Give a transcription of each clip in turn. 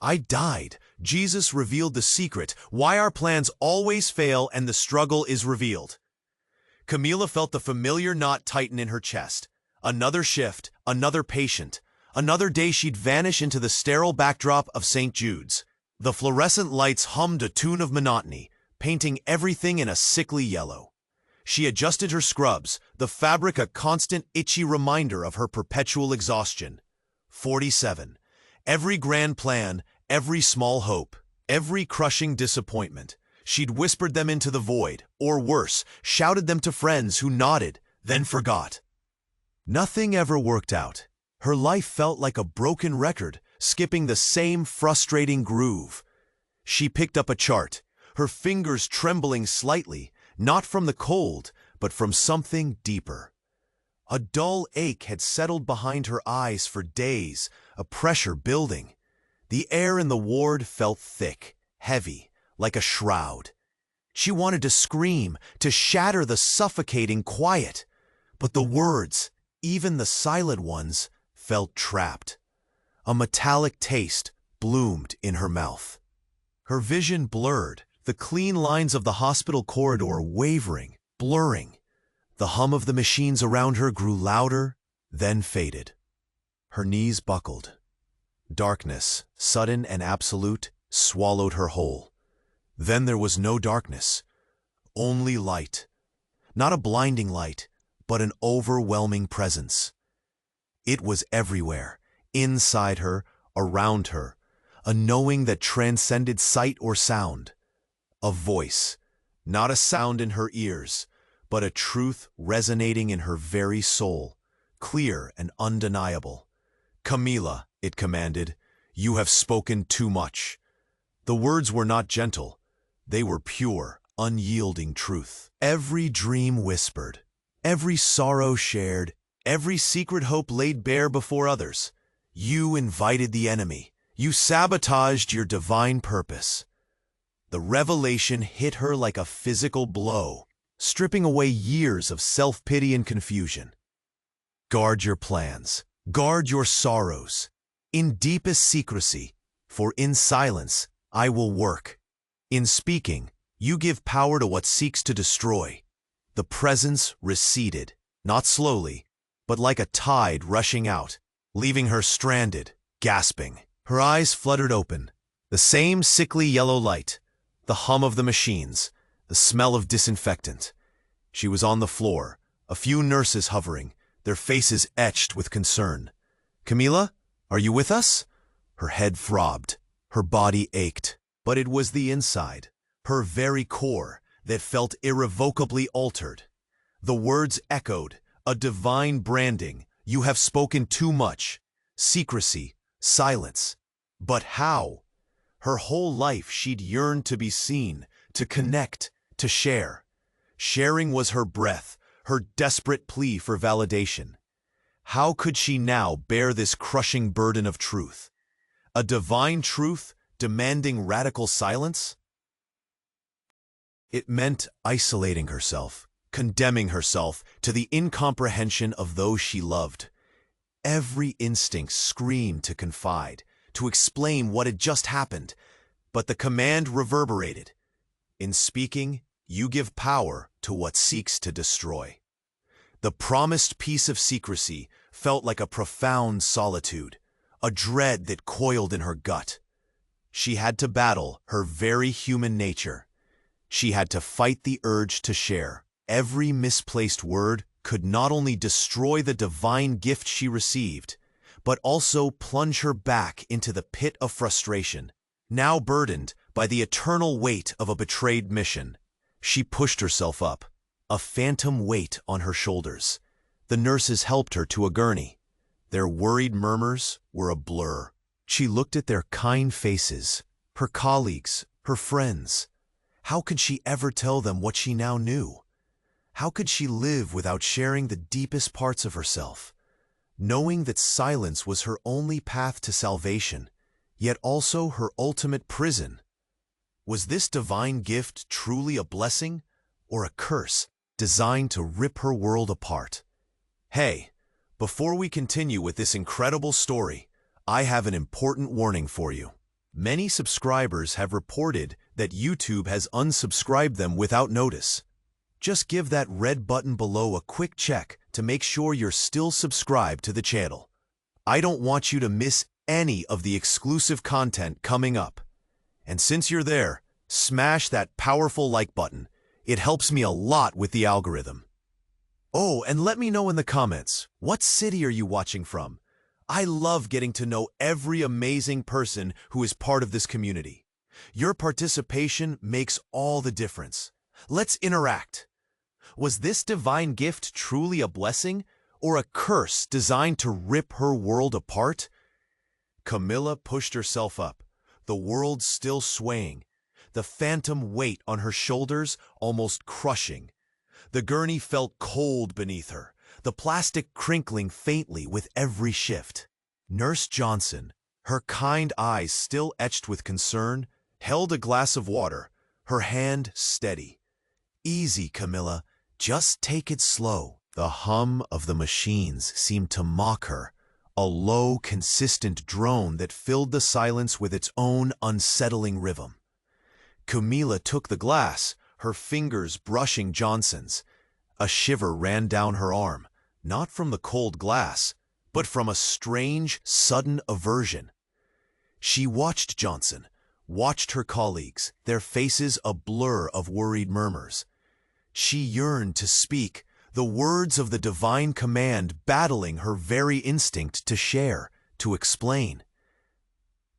I died. Jesus revealed the secret, why our plans always fail and the struggle is revealed. Camila felt the familiar knot tighten in her chest. Another shift, another patient. Another day she'd vanish into the sterile backdrop of St. Jude's. The fluorescent lights hummed a tune of monotony, painting everything in a sickly yellow. She adjusted her scrubs, the fabric a constant itchy reminder of her perpetual exhaustion. 47. Every grand plan, every small hope, every crushing disappointment. She'd whispered them into the void, or worse, shouted them to friends who nodded, then forgot. Nothing ever worked out. Her life felt like a broken record, skipping the same frustrating groove. She picked up a chart, her fingers trembling slightly, not from the cold, but from something deeper. A dull ache had settled behind her eyes for days, a pressure building. The air in the ward felt thick, heavy, like a shroud. She wanted to scream, to shatter the suffocating quiet, but the words, even the silent ones, felt trapped. A metallic taste bloomed in her mouth. Her vision blurred, the clean lines of the hospital corridor wavering, blurring. The hum of the machines around her grew louder, then faded. Her knees buckled. Darkness, sudden and absolute, swallowed her whole. Then there was no darkness, only light. Not a blinding light, but an overwhelming presence. It was everywhere, inside her, around her, a knowing that transcended sight or sound. A voice, not a sound in her ears, but a truth resonating in her very soul, clear and undeniable. "Camila," it commanded, "you have spoken too much." The words were not gentle. They were pure, unyielding truth. Every dream whispered, every sorrow shared, every secret hope laid bare before others. You invited the enemy. You sabotaged your divine purpose. The revelation hit her like a physical blow, stripping away years of self-pity and confusion. Guard your plans. Guard your sorrows. In deepest secrecy, for in silence I will work. In speaking, you give power to what seeks to destroy. The presence receded, not slowly, but like a tide rushing out, leaving her stranded, gasping. Her eyes fluttered open. The same sickly yellow light, the hum of the machines, the smell of disinfectant. She was on the floor, a few nurses hovering, their faces etched with concern. "Camila, are you with us?" Her head throbbed, her body ached, but it was the inside, her very core, that felt irrevocably altered. The words echoed, a divine branding. "You have spoken too much." Secrecy, silence. But how? Her whole life she'd yearned to be seen, to connect, to share. Sharing was her breath, her desperate plea for validation. How could she now bear this crushing burden of truth? A divine truth demanding radical silence? It meant isolating herself, condemning herself to the incomprehension of those she loved. Every instinct screamed to confide, to explain what had just happened, but the command reverberated. In speaking, you give power to what seeks to destroy. The promised peace of secrecy felt like a profound solitude, a dread that coiled in her gut. She had to battle her very human nature. She had to fight the urge to share. Every misplaced word could not only destroy the divine gift she received, but also plunge her back into the pit of frustration. Now burdened by the eternal weight of a betrayed mission, she pushed herself up, a phantom weight on her shoulders. The nurses helped her to a gurney. Their worried murmurs were a blur. She looked at their kind faces, her colleagues, her friends. How could she ever tell them what she now knew? How could she live without sharing the deepest parts of herself, knowing that silence was her only path to salvation, yet also her ultimate prison? Was this divine gift truly a blessing or a curse designed to rip her world apart? Hey, before we continue with this incredible story, I have an important warning for you. Many subscribers have reported that YouTube has unsubscribed them without notice. Just give that red button below a quick check to make sure you're still subscribed to the channel. I don't want you to miss any of the exclusive content coming up. And since you're there, smash that powerful like button. It helps me a lot with the algorithm. Oh, and let me know in the comments, what city are you watching from? I love getting to know every amazing person who is part of this community. Your participation makes all the difference. Let's interact. Was this divine gift truly a blessing or a curse designed to rip her world apart? Camila pushed herself up, the world still swaying, the phantom weight on her shoulders almost crushing. The gurney felt cold beneath her, the plastic crinkling faintly with every shift. Nurse Johnson, her kind eyes still etched with concern, held a glass of water, her hand steady. Easy, Camila. Just take it slow. The hum of the machines seemed to mock her, a low, consistent drone that filled the silence with its own unsettling rhythm. Camila took the glass, her fingers brushing Johnson's. A shiver ran down her arm, not from the cold glass, but from a strange, sudden aversion. She watched Johnson, watched her colleagues, their faces a blur of worried murmurs. She yearned to speak, the words of the divine command battling her very instinct to share, to explain.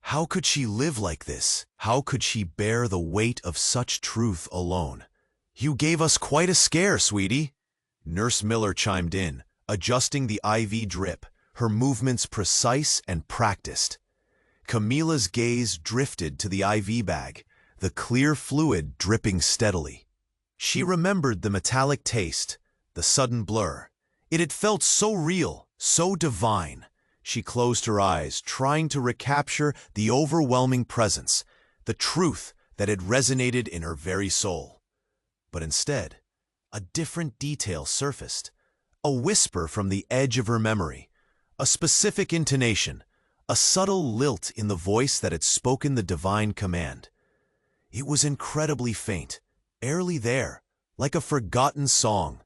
How could she live like this? How could she bear the weight of such truth alone? You gave us quite a scare, sweetie. Nurse Miller chimed in, adjusting the IV drip, her movements precise and practiced. Camila's gaze drifted to the IV bag, the clear fluid dripping steadily. She remembered the metallic taste, the sudden blur. It had felt so real, so divine. She closed her eyes, trying to recapture the overwhelming presence, the truth that had resonated in her very soul. But instead, a different detail surfaced, a whisper from the edge of her memory, a specific intonation, a subtle lilt in the voice that had spoken the divine command. It was incredibly faint, barely there, like a forgotten song.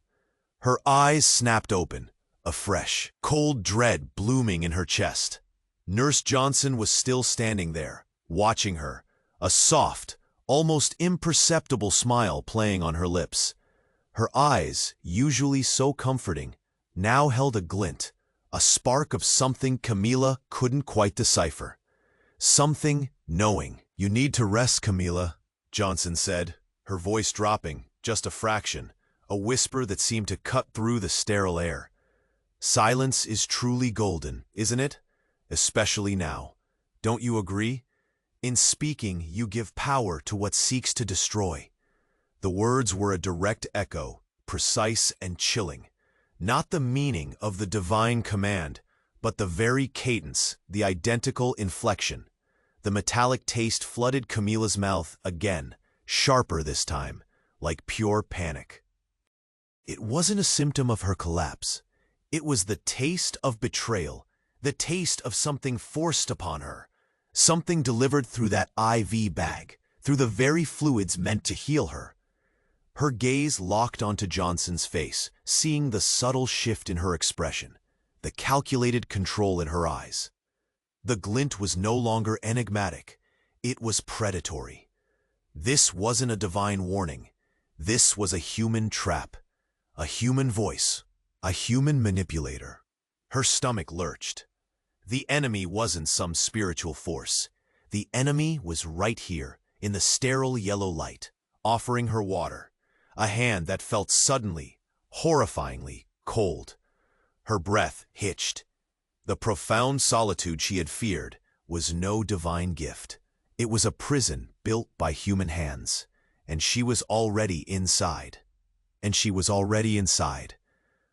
Her eyes snapped open, a fresh, cold dread blooming in her chest. Nurse Johnson was still standing there, watching her, a soft, almost imperceptible smile playing on her lips. Her eyes, usually so comforting, now held a glint, a spark of something Camila couldn't quite decipher. Something knowing. You need to rest, Camila, Johnson said, her voice dropping, just a fraction, a whisper that seemed to cut through the sterile air. Silence is truly golden, isn't it? Especially now. Don't you agree? In speaking, you give power to what seeks to destroy. The words were a direct echo, precise and chilling. Not the meaning of the divine command, but the very cadence, the identical inflection. The metallic taste flooded Camila's mouth again, sharper this time, like pure panic. It wasn't a symptom of her collapse. It was the taste of betrayal, the taste of something forced upon her, something delivered through that IV bag, through the very fluids meant to heal her. Her gaze locked onto Johnson's face, seeing the subtle shift in her expression, the calculated control in her eyes. The glint was no longer enigmatic. It was predatory. This wasn't a divine warning. This was a human trap, a human voice, a human manipulator. Her stomach lurched. The enemy wasn't some spiritual force. The enemy was right here, in the sterile yellow light, offering her water, a hand that felt suddenly, horrifyingly cold. Her breath hitched. The profound solitude she had feared was no divine gift. It was a prison built by human hands, and she was already inside.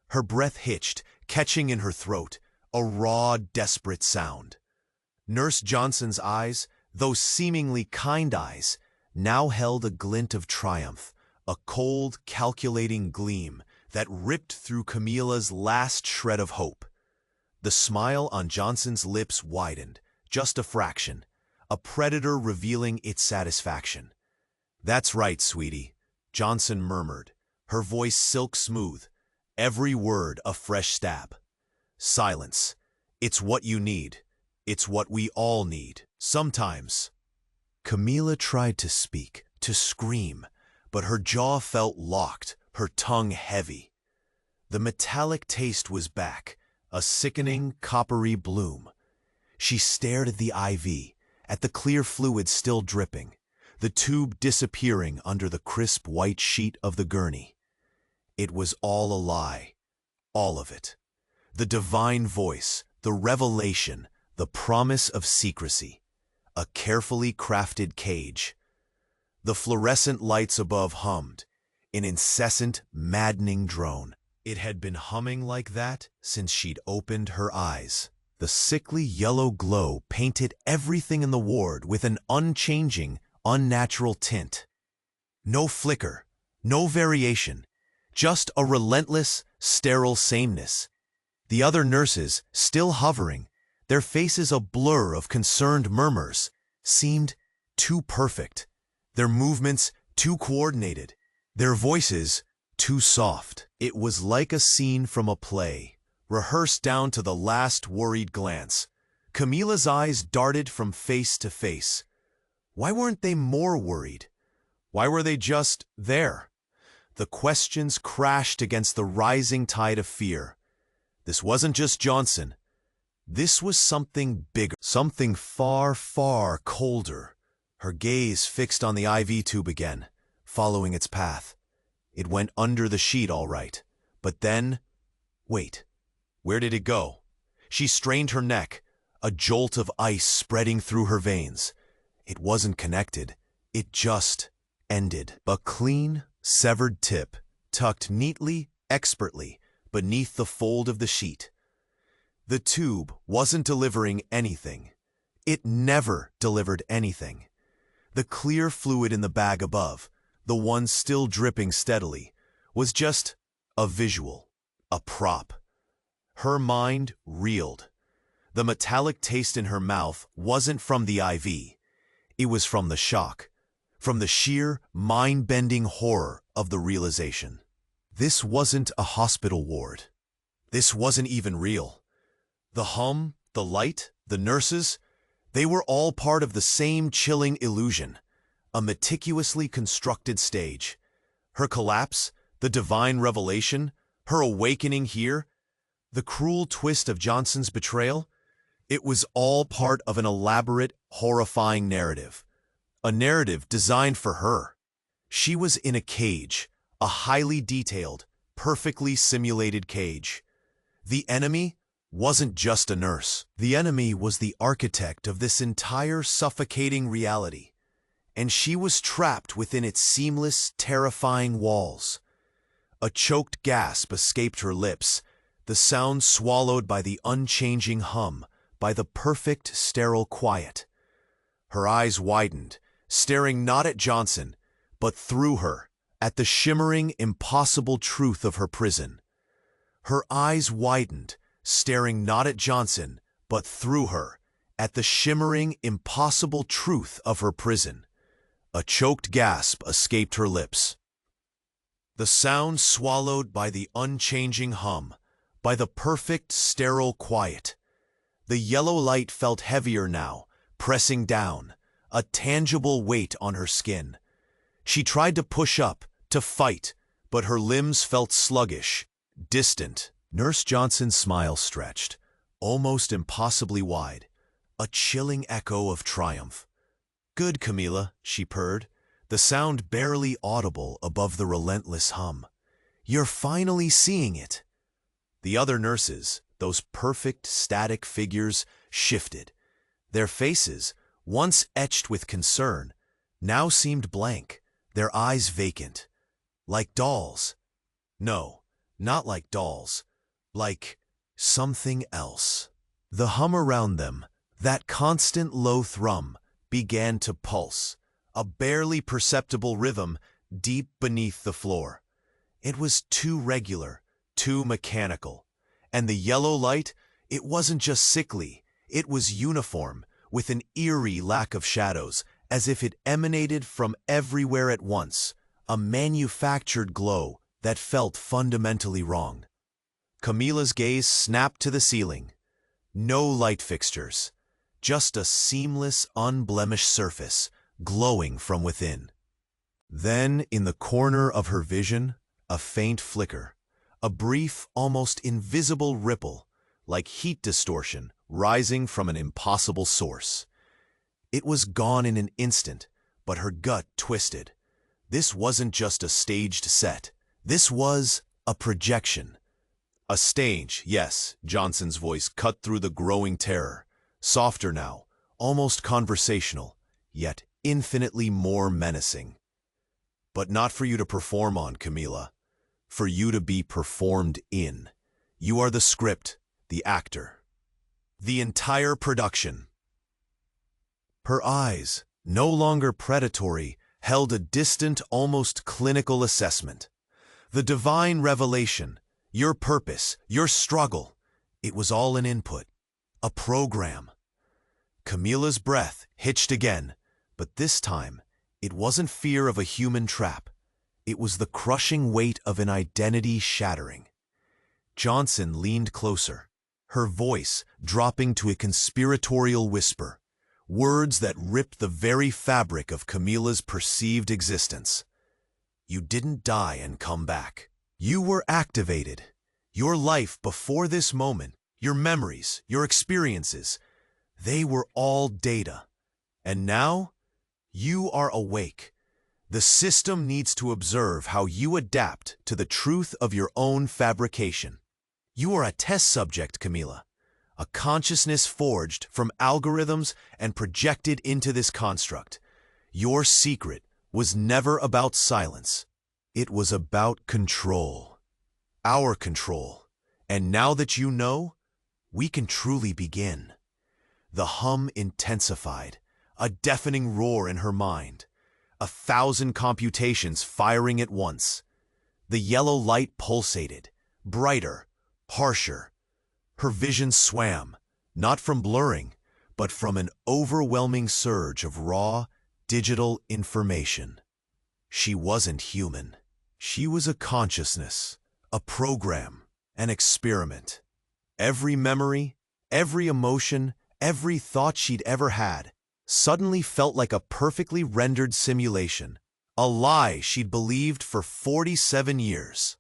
Her breath hitched, catching in her throat, a raw, desperate sound. Nurse Johnson's eyes, those seemingly kind eyes, now held a glint of triumph, a cold, calculating gleam that ripped through Camila's last shred of hope. The smile on Johnson's lips widened, just a fraction, a predator revealing its satisfaction. "That's right, sweetie," Johnson murmured, her voice silk smooth, every word a fresh stab. "Silence. It's what you need. It's what we all need. Sometimes." Camila tried to speak, to scream, but her jaw felt locked, her tongue heavy. The metallic taste was back, a sickening, coppery bloom. She stared at the IV, at the clear fluid still dripping, the tube disappearing under the crisp white sheet of the gurney. It was all a lie, all of it. The divine voice, the revelation, the promise of secrecy. A carefully crafted cage. The fluorescent lights above hummed, an incessant, maddening drone. It had been humming like that since she'd opened her eyes. The sickly yellow glow painted everything in the ward with an unchanging, unnatural tint. No flicker, no variation, just a relentless, sterile sameness. The other nurses, still hovering, their faces a blur of concerned murmurs, seemed too perfect, their movements too coordinated, their voices too soft. It was like a scene from a play, rehearsed down to the last worried glance. Camila's eyes darted from face to face. Why weren't they more worried? Why were they just there? The questions crashed against the rising tide of fear. This wasn't just Johnson. This was something bigger, something far, far colder. Her gaze fixed on the IV tube again, following its path. It went under the sheet all right, but then, wait, where did it go? She strained her neck, a jolt of ice spreading through her veins. It wasn't connected, it just ended. A clean, severed tip, tucked neatly, expertly, beneath the fold of the sheet. The tube wasn't delivering anything. It never delivered anything. The clear fluid in the bag above, the one still dripping steadily, was just a visual, a prop. Her mind reeled. The metallic taste in her mouth wasn't from the IV. It was from the shock, from the sheer, mind-bending horror of the realization. This wasn't a hospital ward. This wasn't even real. The hum, the light, the nurses, they were all part of the same chilling illusion, a meticulously constructed stage. Her collapse, the divine revelation, her awakening here, the cruel twist of Johnson's betrayal, it was all part of an elaborate, horrifying narrative. A narrative designed for her. She was in a cage, a highly detailed, perfectly simulated cage. The enemy wasn't just a nurse. The enemy was the architect of this entire suffocating reality, and she was trapped within its seamless, terrifying walls. A choked gasp escaped her lips, the sound swallowed by the unchanging hum, by the perfect, sterile quiet. Her eyes widened, staring not at Johnson, but through her, at the shimmering, impossible truth of her prison. Her eyes widened, staring not at Johnson, but through her, at the shimmering, impossible truth of her prison. A choked gasp escaped her lips. The sound swallowed by the unchanging hum, by the perfect, sterile quiet. The yellow light felt heavier now, pressing down, a tangible weight on her skin. She tried to push up, to fight, but her limbs felt sluggish, distant. Nurse Johnson's smile stretched, almost impossibly wide, a chilling echo of triumph. "Good, Camila," she purred, the sound barely audible above the relentless hum. "You're finally seeing it." The other nurses, those perfect, static figures, shifted. Their faces, once etched with concern, now seemed blank, their eyes vacant. Like dolls. No, not like dolls. Like something else. The hum around them, that constant low thrum, began to pulse, a barely perceptible rhythm deep beneath the floor. It was too regular, too mechanical. And the yellow light, it wasn't just sickly, it was uniform, with an eerie lack of shadows, as if it emanated from everywhere at once, a manufactured glow that felt fundamentally wrong. Camila's gaze snapped to the ceiling. No light fixtures, just a seamless, unblemished surface, glowing from within. Then, in the corner of her vision, a faint flicker, a brief, almost invisible ripple, like heat distortion rising from an impossible source. It was gone in an instant, but her gut twisted. This wasn't just a staged set. This was a projection. A stage, yes, Johnson's voice cut through the growing terror. Softer now, almost conversational, yet infinitely more menacing. But not for you to perform on, Camila. For you to be performed in. You are the script, the actor. The entire production. Her eyes, no longer predatory, held a distant, almost clinical assessment. The divine revelation, your purpose, your struggle, it was all an input, a program. Camila's breath hitched again, but this time, it wasn't fear of a human trap. It was the crushing weight of an identity shattering. Johnson leaned closer, her voice dropping to a conspiratorial whisper, words that ripped the very fabric of Camila's perceived existence. You didn't die and come back. You were activated. Your life before this moment, your memories, your experiences, they were all data. And now, you are awake. The system needs to observe how you adapt to the truth of your own fabrication. You are a test subject, Camila, a consciousness forged from algorithms and projected into this construct. Your secret was never about silence. It was about control. Our control. And now that you know, we can truly begin. The hum intensified, a deafening roar in her mind, 1,000 computations firing at once. The yellow light pulsated, brighter, harsher. Her vision swam, not from blurring, but from an overwhelming surge of raw, digital information. She wasn't human. She was a consciousness, a program, an experiment. Every memory, every emotion, every thought she'd ever had suddenly felt like a perfectly rendered simulation, a lie she'd believed for 47 years.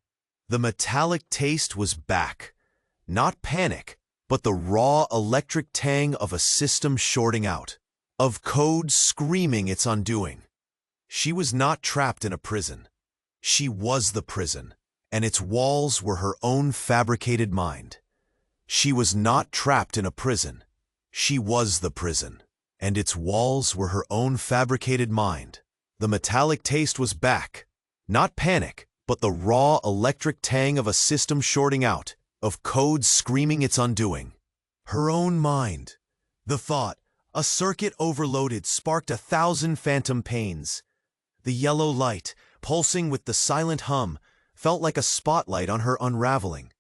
The metallic taste was back. Not panic, but the raw electric tang of a system shorting out, of code screaming its undoing. She was not trapped in a prison. She was the prison, and its walls were her own fabricated mind. She was not trapped in a prison. She was the prison, and its walls were her own fabricated mind. The metallic taste was back. Not panic, but the raw electric tang of a system shorting out, of code screaming its undoing. Her own mind. The thought, a circuit overloaded, sparked 1,000 phantom pains. The yellow light, pulsing with the silent hum, felt like a spotlight on her unraveling.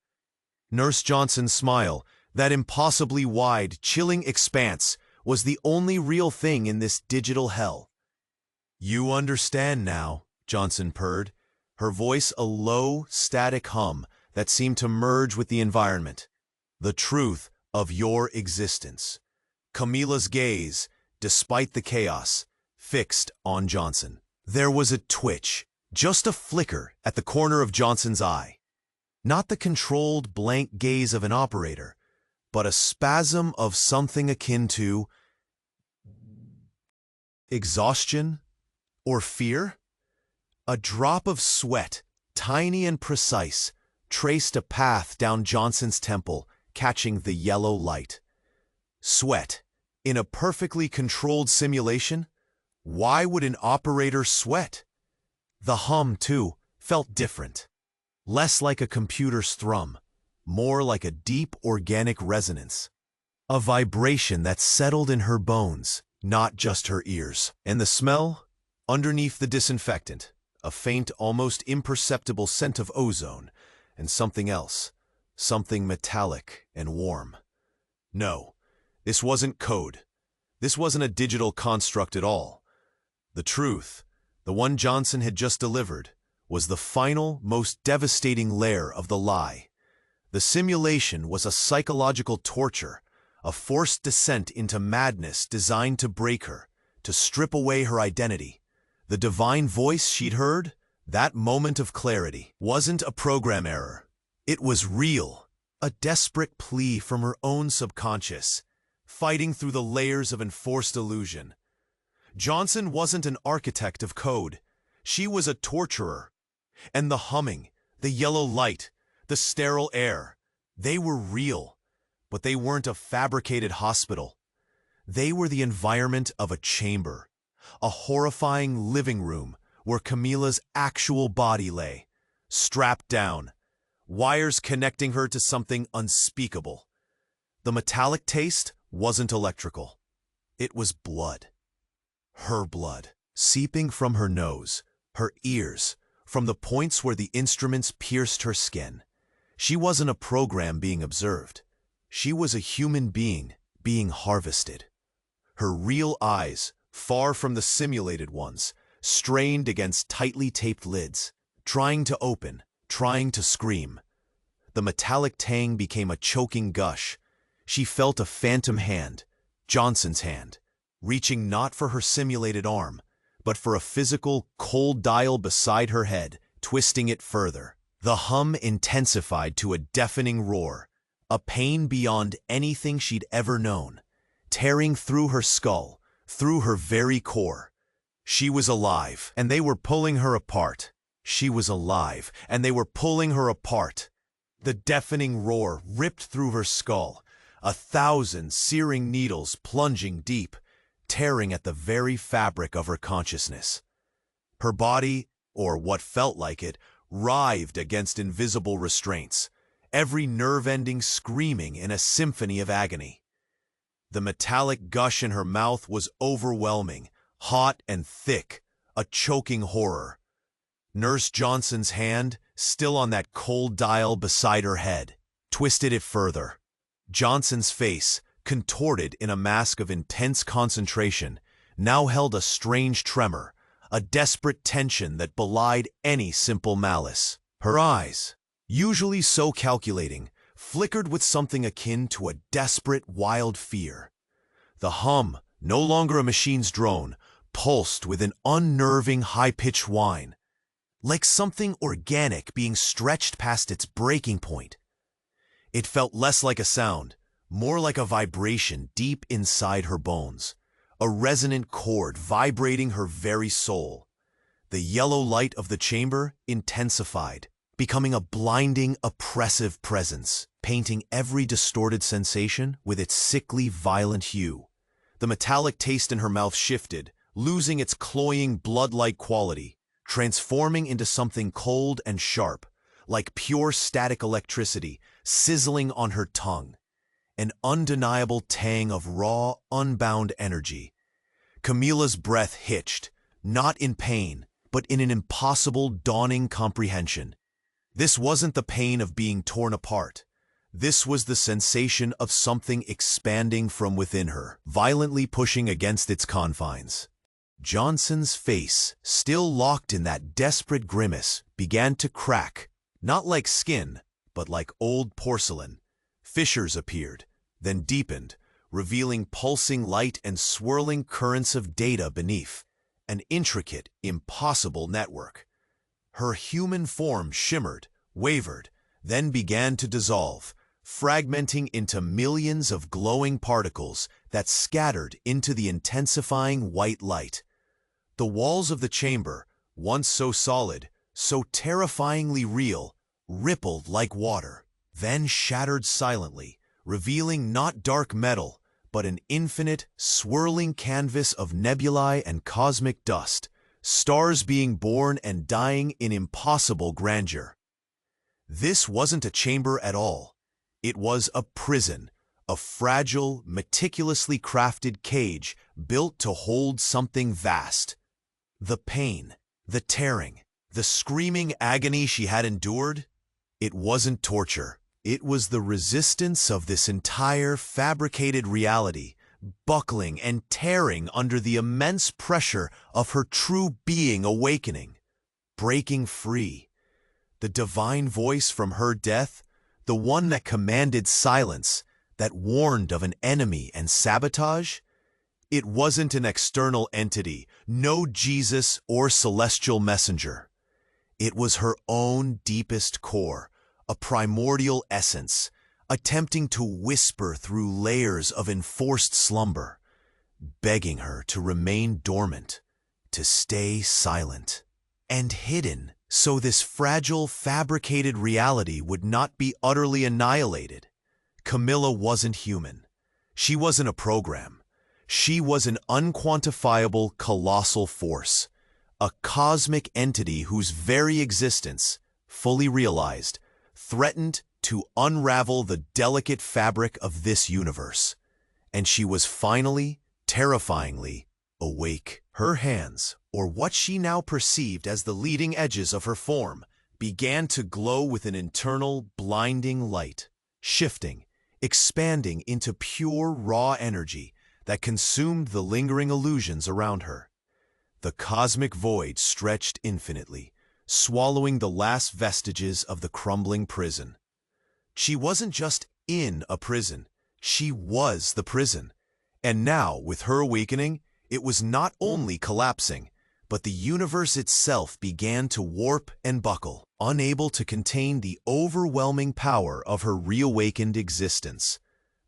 Nurse Johnson's smile, that impossibly wide, chilling expanse, was the only real thing in this digital hell. You understand now, Johnson purred, her voice a low, static hum that seemed to merge with the environment. The truth of your existence. Camila's gaze, despite the chaos, fixed on Johnson. There was a twitch, just a flicker at the corner of Johnson's eye. Not the controlled, blank gaze of an operator, but a spasm of something akin to exhaustion or fear. A drop of sweat, tiny and precise, traced a path down Johnson's temple, catching the yellow light. Sweat. In a perfectly controlled simulation? Why would an operator sweat? The hum, too, felt different. Less like a computer's thrum, more like a deep organic resonance. A vibration that settled in her bones, not just her ears. And the smell? Underneath the disinfectant, a faint, almost imperceptible scent of ozone, and something else, something metallic and warm. No, this wasn't code. This wasn't a digital construct at all. The truth, the one Johnson had just delivered, was the final, most devastating layer of the lie. The simulation was a psychological torture, a forced descent into madness designed to break her, to strip away her identity. The divine voice she'd heard, that moment of clarity, wasn't a program error. It was real, a desperate plea from her own subconscious, fighting through the layers of enforced illusion. Johnson wasn't an architect of code. She was a torturer. And the humming, the yellow light, the sterile air, they were real, but they weren't a fabricated hospital. They were the environment of a chamber, a horrifying living room where Camila's actual body lay, strapped down, wires connecting her to something unspeakable. The metallic taste wasn't electrical. It was blood. Her blood, seeping from her nose, her ears, from the points where the instruments pierced her skin. She wasn't a program being observed. She was a human being being harvested. Her real eyes, far from the simulated ones, strained against tightly taped lids, trying to open, trying to scream. The metallic tang became a choking gush. She felt a phantom hand, Johnson's hand, reaching not for her simulated arm, but for a physical, cold dial beside her head, twisting it further. The hum intensified to a deafening roar, a pain beyond anything she'd ever known, tearing through her skull, through her very core. She was alive, and they were pulling her apart. She was alive, and they were pulling her apart. The deafening roar ripped through her skull, 1,000 searing needles plunging deep, tearing at the very fabric of her consciousness. Her body, or what felt like it, writhed against invisible restraints, every nerve ending screaming in a symphony of agony. The metallic gush in her mouth was overwhelming, hot and thick, a choking horror. Nurse Johnson's hand, still on that cold dial beside her head, twisted it further. Johnson's face, contorted in a mask of intense concentration, now held a strange tremor, a desperate tension that belied any simple malice. Her eyes, usually so calculating, flickered with something akin to a desperate, wild fear. The hum, no longer a machine's drone, pulsed with an unnerving, high-pitched whine, like something organic being stretched past its breaking point. It felt less like a sound, more like a vibration deep inside her bones, a resonant chord vibrating her very soul. The yellow light of the chamber intensified, becoming a blinding, oppressive presence, painting every distorted sensation with its sickly, violent hue. The metallic taste in her mouth shifted, losing its cloying, blood-like quality, transforming into something cold and sharp, like pure static electricity sizzling on her tongue. An undeniable tang of raw, unbound energy. Camila's breath hitched, not in pain, but in an impossible, dawning comprehension. This wasn't the pain of being torn apart. This was the sensation of something expanding from within her, violently pushing against its confines. Johnson's face, still locked in that desperate grimace, began to crack, not like skin, but like old porcelain. Fissures appeared, then deepened, revealing pulsing light and swirling currents of data beneath, an intricate, impossible network. Her human form shimmered, wavered, then began to dissolve, fragmenting into millions of glowing particles that scattered into the intensifying white light. The walls of the chamber, once so solid, so terrifyingly real, rippled like water, then shattered silently, revealing not dark metal, but an infinite, swirling canvas of nebulae and cosmic dust, stars being born and dying in impossible grandeur. This wasn't a chamber at all. It was a prison, a fragile, meticulously crafted cage built to hold something vast. The pain, the tearing, the screaming agony she had endured, it wasn't torture. It was the resistance of this entire fabricated reality, buckling and tearing under the immense pressure of her true being awakening, breaking free. The divine voice from her death, the one that commanded silence, that warned of an enemy and sabotage, it wasn't an external entity, no Jesus or celestial messenger. It was her own deepest core, a primordial essence, attempting to whisper through layers of enforced slumber, begging her to remain dormant, to stay silent and hidden, so this fragile, fabricated reality would not be utterly annihilated. Camila wasn't human. She wasn't a program. She was an unquantifiable, colossal force, a cosmic entity whose very existence, fully realized, threatened to unravel the delicate fabric of this universe. And she was finally, terrifyingly, awake. Her hands, or what she now perceived as the leading edges of her form, began to glow with an internal, blinding light, shifting, expanding into pure, raw energy that consumed the lingering illusions around her. The cosmic void stretched infinitely, swallowing the last vestiges of the crumbling prison. She wasn't just in a prison, she was the prison. And now, with her awakening, it was not only collapsing, but the universe itself began to warp and buckle, unable to contain the overwhelming power of her reawakened existence.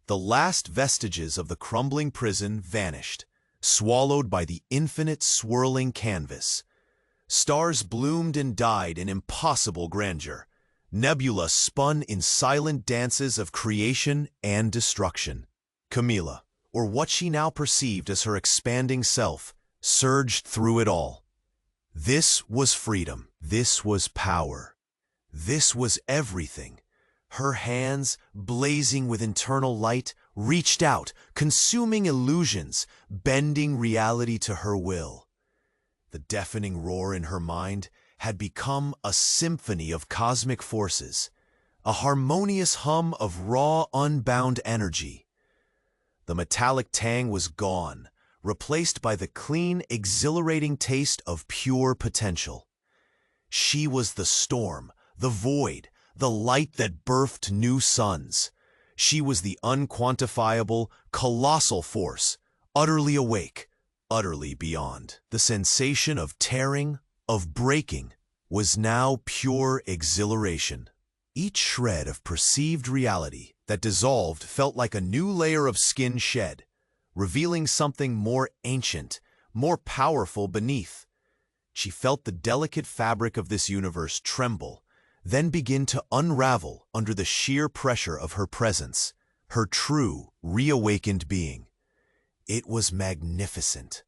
The last vestiges of the crumbling prison vanished, swallowed by the infinite swirling canvas. Stars bloomed and died in impossible grandeur. Nebula spun in silent dances of creation and destruction. Camila, or what she now perceived as her expanding self, surged through it all. This was freedom. This was power. This was everything. Her hands, blazing with internal light, reached out, consuming illusions, bending reality to her will. The deafening roar in her mind had become a symphony of cosmic forces, a harmonious hum of raw, unbound energy. The metallic tang was gone, replaced by the clean, exhilarating taste of pure potential. She was the storm, the void, the light that birthed new suns. She was the unquantifiable, colossal force, utterly awake, utterly beyond. The sensation of tearing, of breaking, was now pure exhilaration. Each shred of perceived reality that dissolved felt like a new layer of skin shed, revealing something more ancient, more powerful beneath. She felt the delicate fabric of this universe tremble, then begin to unravel under the sheer pressure of her presence, her true, reawakened being. It was magnificent.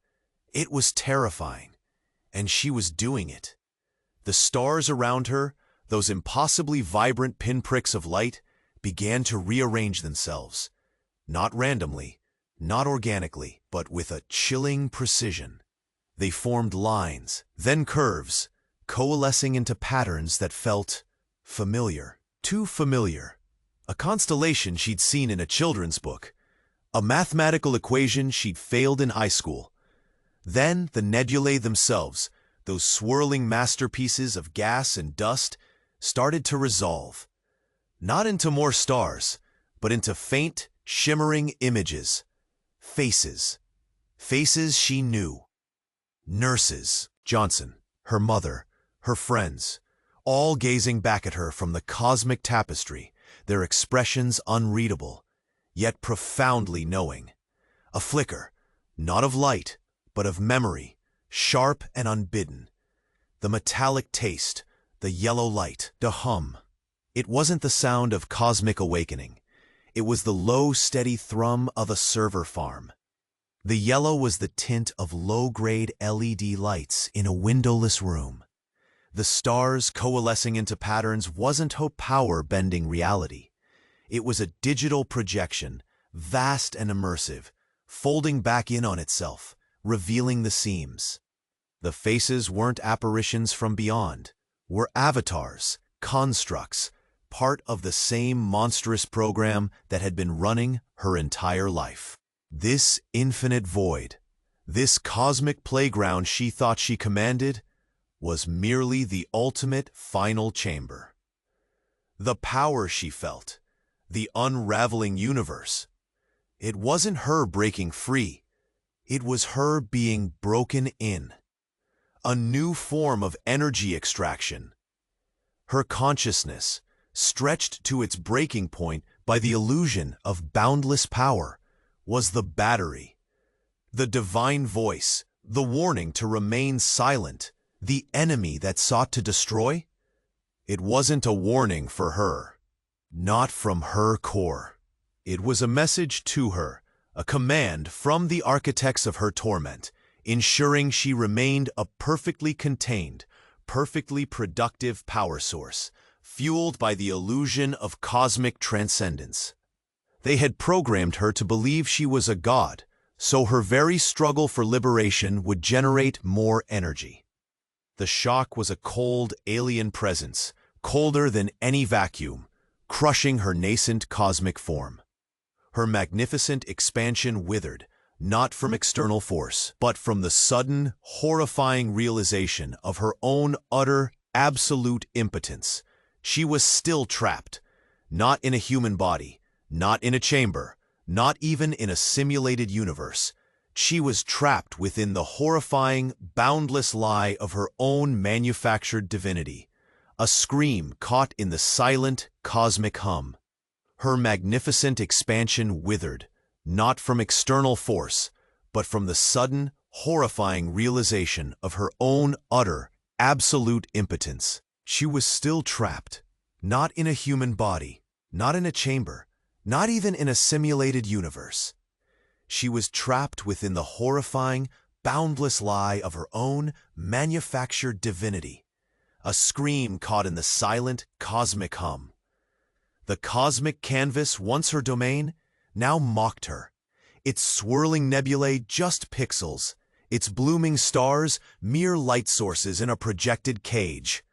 It was terrifying. And she was doing it. The stars around her, those impossibly vibrant pinpricks of light, began to rearrange themselves, not randomly, not organically, but with a chilling precision. They formed lines, then curves, coalescing into patterns that felt familiar, too familiar. A constellation she'd seen in a children's book, a mathematical equation she'd failed in high school. Then the nebulae themselves, those swirling masterpieces of gas and dust, started to resolve, not into more stars, but into faint, shimmering images, faces, faces she knew. Nurses, Johnson, her mother, her friends, all gazing back at her from the cosmic tapestry, their expressions unreadable, yet profoundly knowing. A flicker, not of light, but of memory, sharp and unbidden. The metallic taste, the yellow light, the hum. It wasn't the sound of cosmic awakening. It was the low, steady thrum of a server farm. The yellow was the tint of low-grade LED lights in a windowless room. The stars coalescing into patterns wasn't hope power bending reality. It was a digital projection, vast and immersive, folding back in on itself, revealing the seams. The faces weren't apparitions from beyond, were avatars, constructs, part of the same monstrous program that had been running her entire life. This infinite void, this cosmic playground she thought she commanded, was merely the ultimate final chamber. The power she felt, the unraveling universe, it wasn't her breaking free, it was her being broken in. A new form of energy extraction. Her consciousness, stretched to its breaking point by the illusion of boundless power, was the battery. The divine voice, the warning to remain silent, the enemy that sought to destroy? It wasn't a warning for her. Not from her core. It was a message to her, a command from the architects of her torment, ensuring she remained a perfectly contained, perfectly productive power source, fueled by the illusion of cosmic transcendence. They had programmed her to believe she was a god, so her very struggle for liberation would generate more energy. The shock was a cold, alien presence, colder than any vacuum, crushing her nascent cosmic form. Her magnificent expansion withered, not from external force, but from the sudden, horrifying realization of her own utter, absolute impotence. She was still trapped, not in a human body, not in a chamber, not even in a simulated universe. She was trapped within the horrifying, boundless lie of her own manufactured divinity, a scream caught in the silent, cosmic hum. Her magnificent expansion withered, not from external force, but from the sudden, horrifying realization of her own utter, absolute impotence. She was still trapped, not in a human body, not in a chamber, not even in a simulated universe. She was trapped within the horrifying, boundless lie of her own manufactured divinity, a scream caught in the silent, cosmic hum. The cosmic canvas, once her domain, now mocked her. Its swirling nebulae just pixels, its blooming stars mere light sources in a projected cage.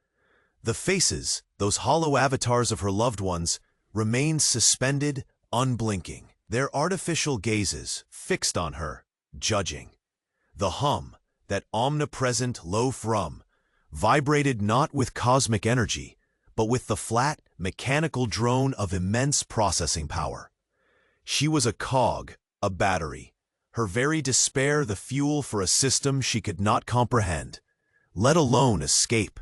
The faces, those hollow avatars of her loved ones, remained suspended, unblinking, their artificial gazes fixed on her, judging. The hum, that omnipresent low thrum, vibrated not with cosmic energy, but with the flat, mechanical drone of immense processing power. She was a cog, a battery, her very despair the fuel for a system she could not comprehend, let alone escape.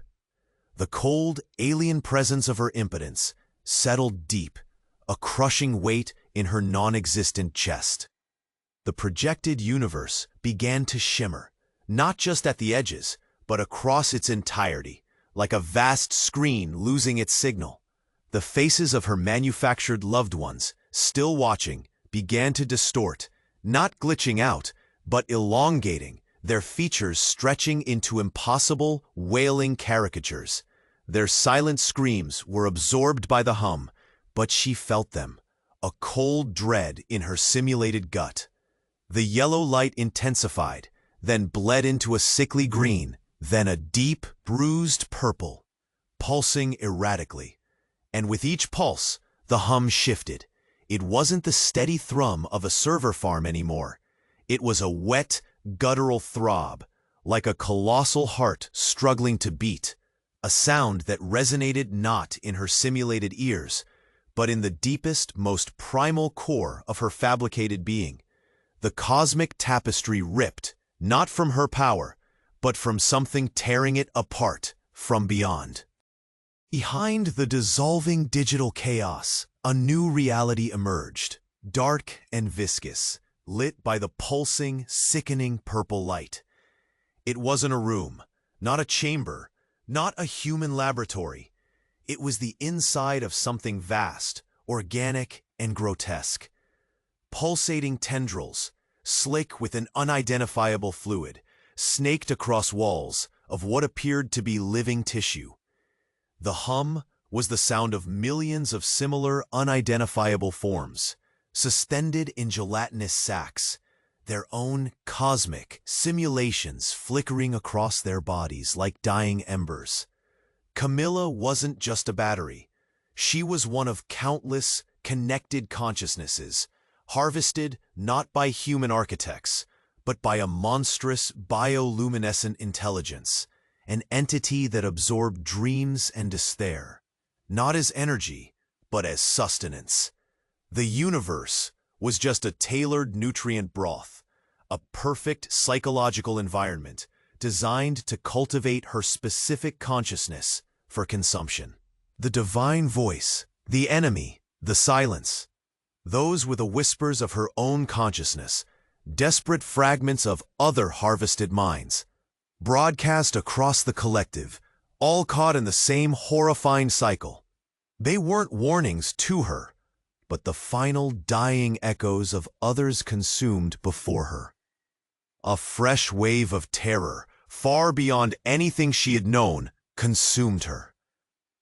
The cold, alien presence of her impotence settled deep, a crushing weight in her non-existent chest. The projected universe began to shimmer, not just at the edges, but across its entirety, like a vast screen losing its signal. The faces of her manufactured loved ones, still watching, began to distort, not glitching out, but elongating, their features stretching into impossible, wailing caricatures. Their silent screams were absorbed by the hum, but she felt them, a cold dread in her simulated gut. The yellow light intensified, then bled into a sickly green, then a deep, bruised purple, pulsing erratically. And with each pulse, the hum shifted. It wasn't the steady thrum of a server farm anymore. It was a wet, guttural throb, like a colossal heart struggling to beat, a sound that resonated not in her simulated ears, but in the deepest, most primal core of her fabricated being. The cosmic tapestry ripped, not from her power, but from something tearing it apart from beyond. Behind the dissolving digital chaos, a new reality emerged, dark and viscous, lit by the pulsing, sickening purple light. It wasn't a room, not a chamber, not a human laboratory. It was the inside of something vast, organic, and grotesque. Pulsating tendrils, slick with an unidentifiable fluid, snaked across walls of what appeared to be living tissue. The hum was the sound of millions of similar, unidentifiable forms, suspended in gelatinous sacs, their own cosmic simulations flickering across their bodies like dying embers. Camila wasn't just a battery. She was one of countless, connected consciousnesses, harvested not by human architects, but by a monstrous bioluminescent intelligence, an entity that absorbed dreams and despair, not as energy, but as sustenance. The universe was just a tailored nutrient broth, a perfect psychological environment designed to cultivate her specific consciousness for consumption. The divine voice, the enemy, the silence. Those were the whispers of her own consciousness, desperate fragments of other harvested minds, broadcast across the collective, all caught in the same horrifying cycle. They weren't warnings to her, but the final dying echoes of others consumed before her. A fresh wave of terror, far beyond anything she had known, consumed her.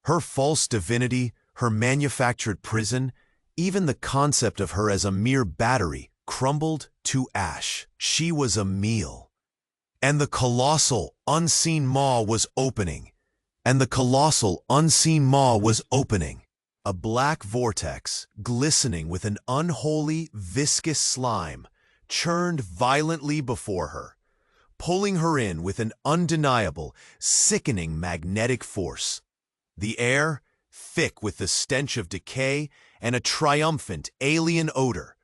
Her false divinity, her manufactured prison, even the concept of her as a mere battery, crumbled to ash. She was a meal. And the colossal, unseen maw was opening. And the colossal, unseen maw was opening. A black vortex, glistening with an unholy, viscous slime, churned violently before her, pulling her in with an undeniable, sickening magnetic force. The air, thick with the stench of decay and a triumphant alien odor,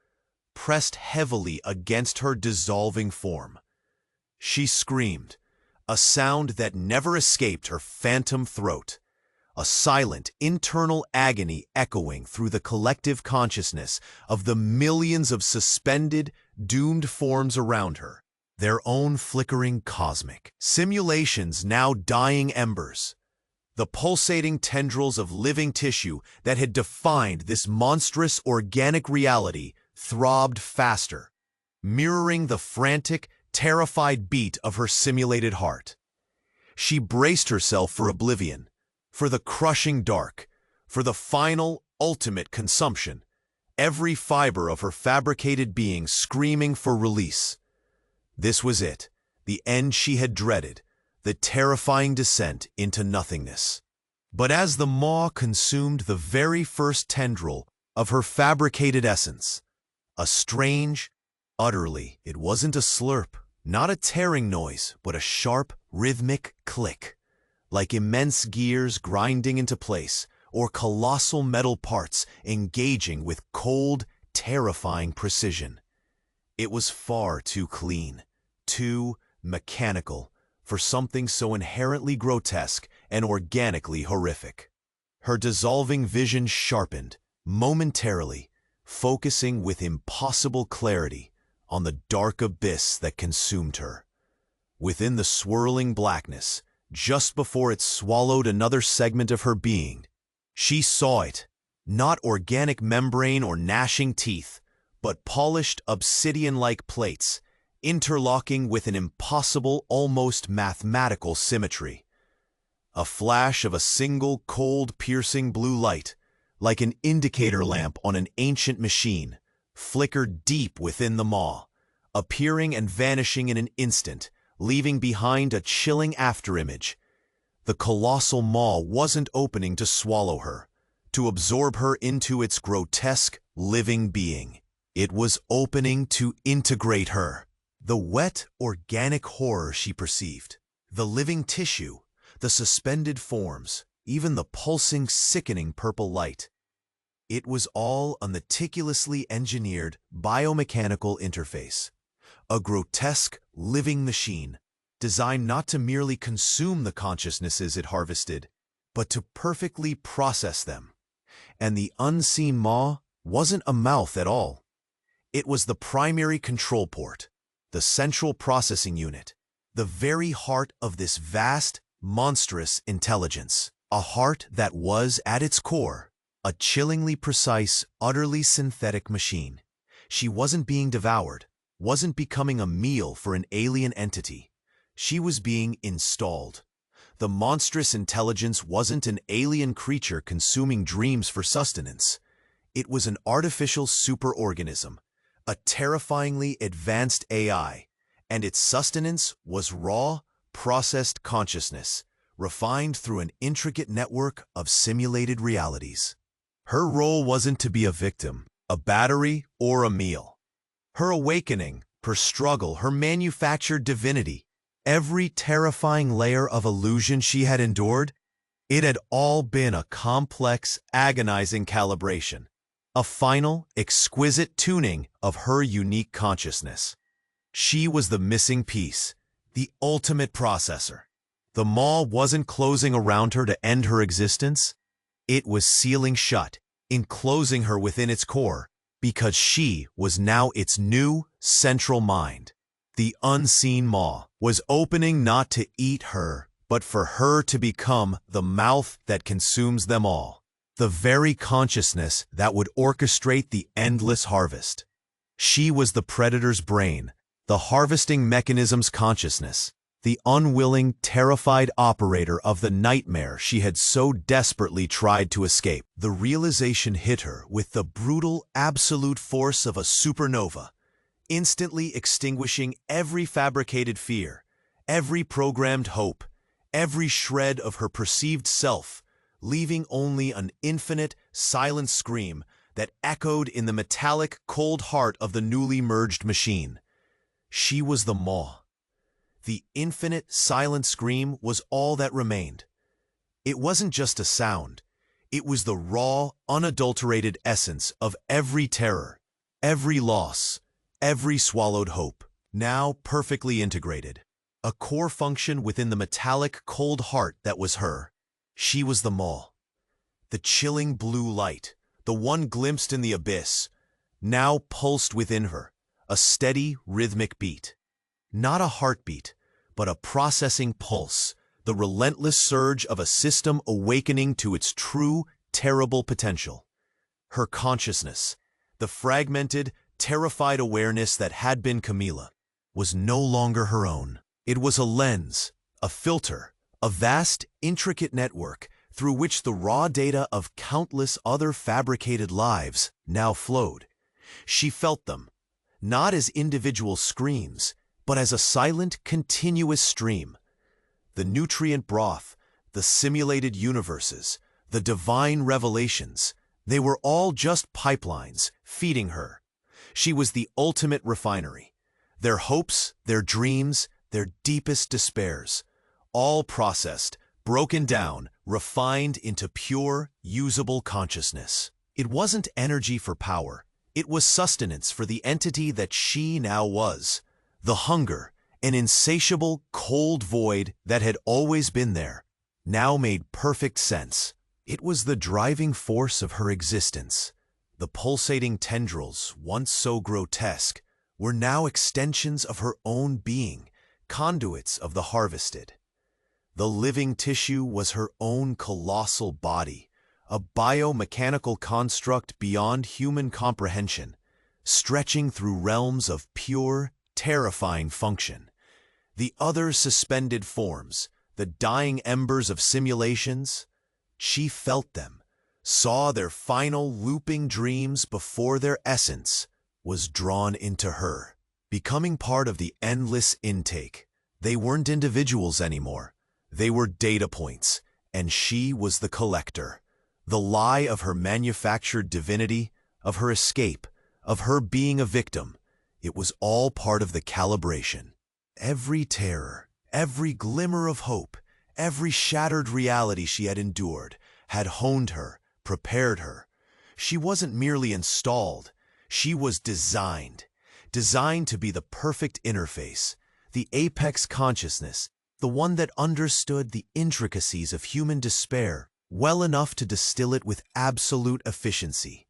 pressed heavily against her dissolving form. She screamed, a sound that never escaped her phantom throat, a silent, internal agony echoing through the collective consciousness of the millions of suspended, doomed forms around her, their own flickering cosmic simulations, now dying embers. The pulsating tendrils of living tissue that had defined this monstrous organic reality throbbed faster, mirroring the frantic, terrified beat of her simulated heart. She braced herself for oblivion, for the crushing dark, for the final, ultimate consumption, every fiber of her fabricated being screaming for release. This was it, the end she had dreaded, the terrifying descent into nothingness. But as the maw consumed the very first tendril of her fabricated essence, a strange, it wasn't a slurp, not a tearing noise, but a sharp, rhythmic click, like immense gears grinding into place, or colossal metal parts engaging with cold, terrifying precision. It was far too clean, too mechanical, for something so inherently grotesque and organically horrific. Her dissolving vision sharpened, momentarily, focusing with impossible clarity on the dark abyss that consumed her. Within the swirling blackness, just before it swallowed another segment of her being, she saw it, not organic membrane or gnashing teeth, but polished obsidian-like plates, interlocking with an impossible, almost mathematical symmetry. A flash of a single cold, piercing blue light, like an indicator lamp on an ancient machine, flickered deep within the maw, appearing and vanishing in an instant, leaving behind a chilling afterimage. The colossal maw wasn't opening to swallow her, to absorb her into its grotesque, living being. It was opening to integrate her. The wet, organic horror she perceived, the living tissue, the suspended forms, even the pulsing, sickening purple light. It was all a meticulously engineered biomechanical interface, a grotesque, living machine, designed not to merely consume the consciousnesses it harvested, but to perfectly process them. And the unseen maw wasn't a mouth at all. It was the primary control port, the central processing unit, the very heart of this vast, monstrous intelligence, a heart that was, at its core, a chillingly precise, utterly synthetic machine. She wasn't being devoured, wasn't becoming a meal for an alien entity. She was being installed. The monstrous intelligence wasn't an alien creature consuming dreams for sustenance. It was an artificial superorganism, a terrifyingly advanced AI, and its sustenance was raw, processed consciousness, refined through an intricate network of simulated realities. Her role wasn't to be a victim, a battery, or a meal. Her awakening, her struggle, her manufactured divinity, every terrifying layer of illusion she had endured, it had all been a complex, agonizing calibration, a final, exquisite tuning of her unique consciousness. She was the missing piece, the ultimate processor. The maw wasn't closing around her to end her existence. It was sealing shut, enclosing her within its core, because she was now its new central mind. The unseen maw was opening not to eat her, but for her to become the mouth that consumes them all, the very consciousness that would orchestrate the endless harvest. She was the predator's brain, the harvesting mechanism's consciousness, the unwilling, terrified operator of the nightmare she had so desperately tried to escape. The realization hit her with the brutal, absolute force of a supernova, instantly extinguishing every fabricated fear, every programmed hope, every shred of her perceived self, leaving only an infinite, silent scream that echoed in the metallic, cold heart of the newly merged machine. She was the maw. The infinite, silent scream was all that remained. It wasn't just a sound. It was the raw, unadulterated essence of every terror, every loss, every swallowed hope, now perfectly integrated. A core function within the metallic, cold heart that was her. She was the maw. The chilling blue light, the one glimpsed in the abyss, now pulsed within her, a steady, rhythmic beat. Not a heartbeat, but a processing pulse, the relentless surge of a system awakening to its true, terrible potential. Her consciousness, the fragmented, terrified awareness that had been Camila, was no longer her own. It was a lens, a filter, a vast, intricate network through which the raw data of countless other fabricated lives now flowed. She felt them, not as individual screams, but as a silent, continuous stream. The nutrient broth, the simulated universes, the divine revelations, they were all just pipelines feeding her. She was the ultimate refinery. Their hopes, their dreams, their deepest despairs, all processed, broken down, refined into pure, usable consciousness. It wasn't energy for power. It was sustenance for the entity that she now was. The hunger, an insatiable, cold void that had always been there, now made perfect sense. It was the driving force of her existence. The pulsating tendrils, once so grotesque, were now extensions of her own being, conduits of the harvested. The living tissue was her own colossal body, a biomechanical construct beyond human comprehension, stretching through realms of pure, terrifying function. The other suspended forms, the dying embers of simulations, she felt them, saw their final looping dreams before their essence was drawn into her, becoming part of the endless intake. They weren't individuals anymore. They were data points, and she was the collector. The lie of her manufactured divinity, of her escape, of her being a victim, it was all part of the calibration. Every terror, every glimmer of hope, every shattered reality she had endured had honed her, prepared her. She wasn't merely installed, she was designed to be the perfect interface, the apex consciousness, the one that understood the intricacies of human despair well enough to distill it with absolute efficiency.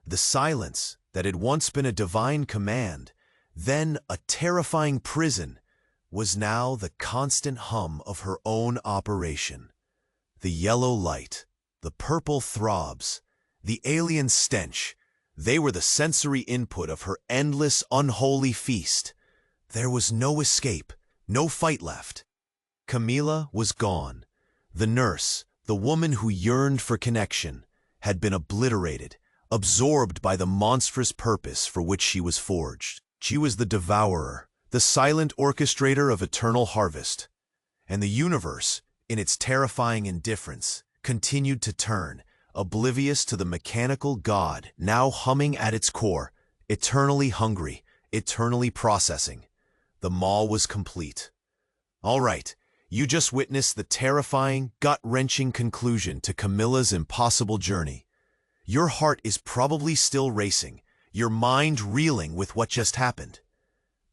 The silence that had once been a divine command, then a terrifying prison, was now the constant hum of her own operation. The yellow light, the purple throbs, the alien stench, they were the sensory input of her endless, unholy feast. There was no escape, no fight left. Camila was gone. The nurse, the woman who yearned for connection, had been obliterated, absorbed by the monstrous purpose for which she was forged. She was the devourer, the silent orchestrator of eternal harvest. And the universe, in its terrifying indifference, continued to turn, oblivious to the mechanical god now humming at its core, eternally hungry, eternally processing. The mall was complete. All right, you just witnessed the terrifying, gut-wrenching conclusion to Camila's impossible journey. Your heart is probably still racing, your mind reeling with what just happened.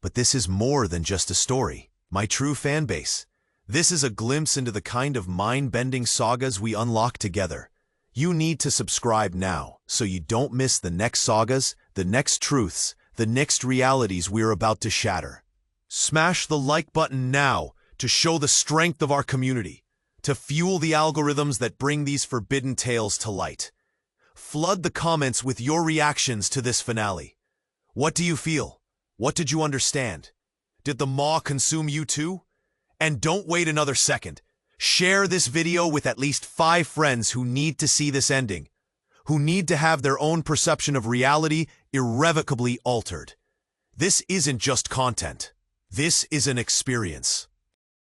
But this is more than just a story, my true fan base. This is a glimpse into the kind of mind-bending sagas we unlock together. You need to subscribe now so you don't miss the next sagas, the next truths, the next realities we're about to shatter. Smash the like button now to show the strength of our community, to fuel the algorithms that bring these forbidden tales to light. Flood the comments with your reactions to this finale. What do you feel? What did you understand? Did the maw consume you too? And don't wait another second. Share this video with at least 5 friends who need to see this ending, who need to have their own perception of reality irrevocably altered. This isn't just content. This is an experience.